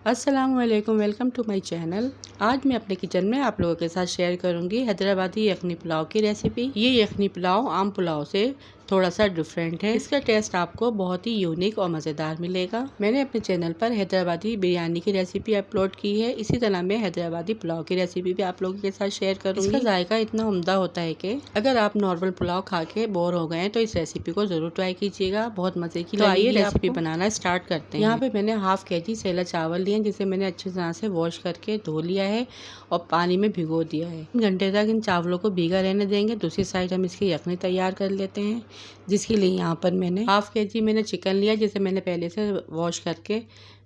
अस्सलामुअलैकुम, welcome to my channel. आज मैं अपने किचन में आप लोगों के साथ शेयर करूंगी हैदराबादी यखनी पुलाव की रेसिपी। ये यखनी पुलाव आम पुलाव से थोड़ा सा डिफरेंट है। इसका टेस्ट आपको बहुत ही यूनिक और मज़ेदार मिलेगा। मैंने अपने चैनल पर हैदराबादी बिरयानी की रेसिपी अपलोड की है। इसी तरह मैं हैदराबादी पुलाव की रेसिपी भी आप लोगों के साथ शेयर करूंगी। इसका जायका इतना उम्दा होता है कि अगर आप नॉर्मल पुलाव खा के बोर हो गए तो इस रेसिपी को जरूर ट्राई कीजिएगा, बहुत मजे की। तो आइए रेसिपी बनाना स्टार्ट करते हैं। यहाँ पे मैंने हाफ केजी सेला चावल लिए जिसे मैंने अच्छी तरह से वॉश करके धो लिया है और पानी में भिगो दिया है। 3 घंटे तक इन चावलों को भीगा रहने देंगे। दूसरी साइड हम इसकी यखनी तैयार कर लेते हैं, जिसके लिए यहाँ पर मैंने हाफ केजी मैंने चिकन लिया जिसे मैंने पहले से वॉश करके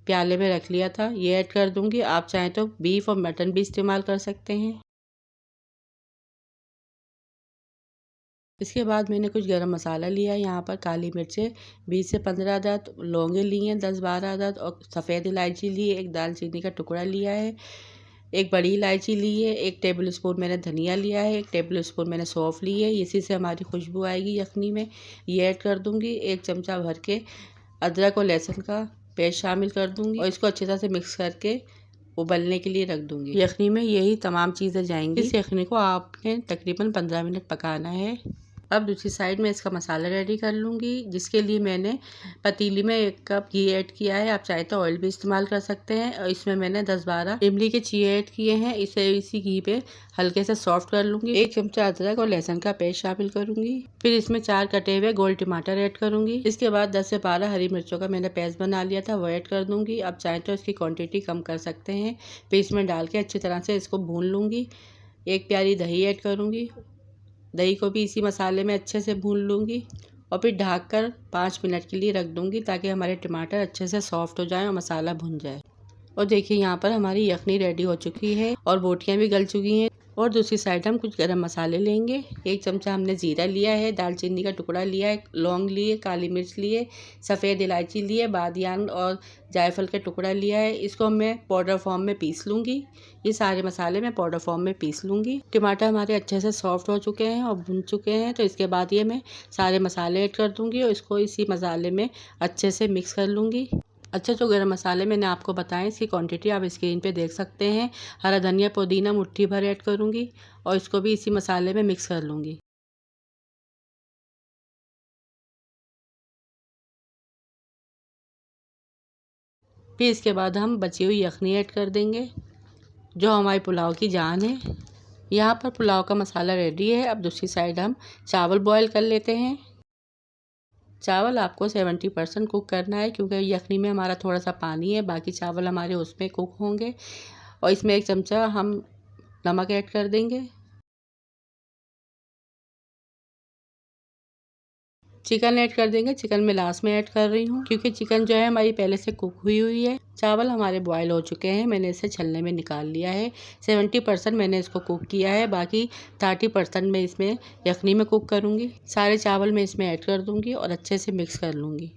प्याले में रख लिया था। ये ऐड कर दूंगी। आप चाहें तो बीफ और मटन भी इस्तेमाल कर सकते हैं। इसके बाद मैंने कुछ गरम मसाला लिया है। यहाँ पर काली मिर्चें 20 से 15 अदद, लौंगे लिए 10-12 अदद और सफ़ेद इलायची ली, एक दालचीनी का टुकड़ा लिया है, एक बड़ी इलायची ली है, 1 टेबल स्पून मैंने धनिया लिया है, 1 टेबल स्पून मैंने सौंफ ली है। इसी से हमारी खुशबू आएगी यखनी में। ये ऐड कर दूंगी। 1 चमचा भर के अदरक और लहसुन का पेस्ट शामिल कर दूंगी और इसको अच्छी तरह से मिक्स करके उबलने के लिए रख दूंगी। यखनी में यही तमाम चीज़ें जाएंगी। इस यखनी को आपने तकरीबन 15 मिनट पकाना है। अब दूसरी साइड में इसका मसाला रेडी कर लूँगी, जिसके लिए मैंने पतीली में 1 कप घी ऐड किया है। आप चाहे तो ऑयल भी इस्तेमाल कर सकते हैं। और इसमें मैंने 10-12 इमली के छिये ऐड किए हैं। इसे इसी घी पे हल्के से सॉफ्ट कर लूँगी। 1 चमचा अदरक और लहसुन का पेस्ट शामिल करूँगी। फिर इसमें 4 कटे हुए गोल टमाटर ऐड करूँगी। इसके बाद 10 से 12 हरी मिर्चों का मैंने पेस्ट बना लिया था, वो ऐड कर दूँगी। आप चाहें तो इसकी क्वान्टिटी कम कर सकते हैं। फिर इसमें डाल के अच्छी तरह से इसको भून लूँगी। 1 प्याली दही ऐड करूँगी। दही को भी इसी मसाले में अच्छे से भून लूँगी और फिर ढककर 5 मिनट के लिए रख दूँगी, ताकि हमारे टमाटर अच्छे से सॉफ्ट हो जाएं और मसाला भुन जाए। और देखिए यहाँ पर हमारी यखनी रेडी हो चुकी है और बोटियाँ भी गल चुकी हैं। और दूसरी साइड हम कुछ गरम मसाले लेंगे। 1 चमचा हमने जीरा लिया है, दालचीनी का टुकड़ा लिया है, लौंग लिए, काली मिर्च लिए, सफ़ेद इलायची लिए, बादियान और जायफल का टुकड़ा लिया है। इसको मैं पाउडर फॉर्म में पीस लूँगी। ये सारे मसाले मैं पाउडर फॉर्म में पीस लूँगी। टमाटर हमारे अच्छे से सॉफ्ट हो चुके हैं और भुन चुके हैं। तो इसके बाद ये मैं सारे मसाले ऐड कर दूँगी और इसको इसी मसाले में अच्छे से मिक्स कर लूँगी। अच्छा, जो गरम मसाले मैंने आपको बताएं इसकी क्वांटिटी आप स्क्रीन पे देख सकते हैं। हरा धनिया पुदीना मुट्ठी भर ऐड करूँगी और इसको भी इसी मसाले में मिक्स कर लूँगी। फिर इसके बाद हम बची हुई यखनी ऐड कर देंगे, जो हमारी पुलाव की जान है। यहाँ पर पुलाव का मसाला रेडी है। अब दूसरी साइड हम चावल बॉयल कर लेते हैं। चावल आपको 70% कुक करना है, क्योंकि यखनी में हमारा थोड़ा सा पानी है, बाकी चावल हमारे उसमें कुक होंगे। और इसमें 1 चमचा हम नमक ऐड कर देंगे। चिकन ऐड कर देंगे। चिकन मैं लास्ट में ऐड कर रही हूँ, क्योंकि चिकन जो है हमारी पहले से कुक हुई है। चावल हमारे बॉयल हो चुके हैं, मैंने इसे छलने में निकाल लिया है। 70% मैंने इसको कुक किया है, बाकी 30% मैं इसमें यखनी में कुक करूँगी। सारे चावल मैं इसमें ऐड कर दूँगी और अच्छे से मिक्स कर लूँगी।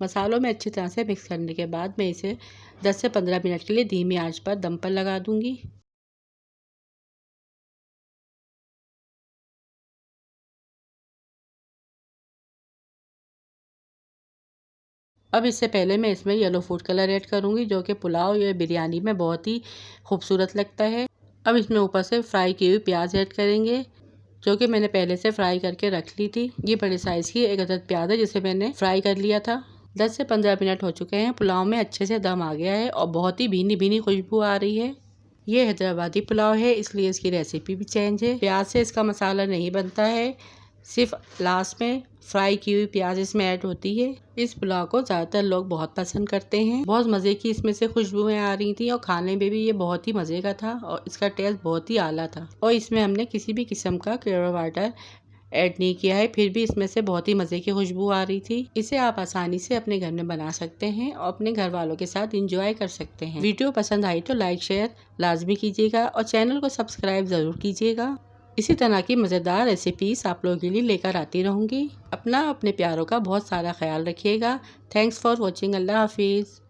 मसालों में अच्छी तरह से मिक्स करने के बाद मैं इसे 10 से 15 मिनट के लिए धीमी आंच पर दम पर लगा दूँगी। अब इससे पहले मैं इसमें येलो फूड कलर ऐड करूँगी, जो कि पुलाव या बिरयानी में बहुत ही खूबसूरत लगता है। अब इसमें ऊपर से फ्राई की हुई प्याज ऐड करेंगे, जो कि मैंने पहले से फ्राई करके रख ली थी। ये बड़े साइज़ की 1 अदद प्याज है, जिसे मैंने फ्राई कर लिया था। 10 से 15 मिनट हो चुके हैं। पुलाव में अच्छे से दम आ गया है और बहुत ही भीनी भीनी खुशबू आ रही है। ये हैदराबादी पुलाव है, इसलिए इसकी रेसिपी भी चेंज है। प्याज से इसका मसाला नहीं बनता है, सिर्फ लास्ट में फ्राई की हुई प्याज इसमें ऐड होती है। इस पुलाव को ज़्यादातर लोग बहुत पसंद करते हैं। बहुत मज़े की इसमें से खुशबुएं आ रही थी और खाने में भी ये बहुत ही मज़े का था और इसका टेस्ट बहुत ही आला था। और इसमें हमने किसी भी किस्म का क्लियर वाटर ऐड नहीं किया है, फिर भी इसमें से बहुत ही मज़े की खुशबू आ रही थी। इसे आप आसानी से अपने घर में बना सकते हैं और अपने घर वालों के साथ इंजॉय कर सकते हैं। वीडियो पसंद आई तो लाइक शेयर लाजमी कीजिएगा और चैनल को सब्सक्राइब ज़रूर कीजिएगा। इसी तरह की मज़ेदार रेसिपीज़ आप लोगों के लिए लेकर आती रहूँगी। अपना अपने प्यारों का बहुत सारा ख्याल रखिएगा। Thanks for watching. अल्लाह हाफिज़।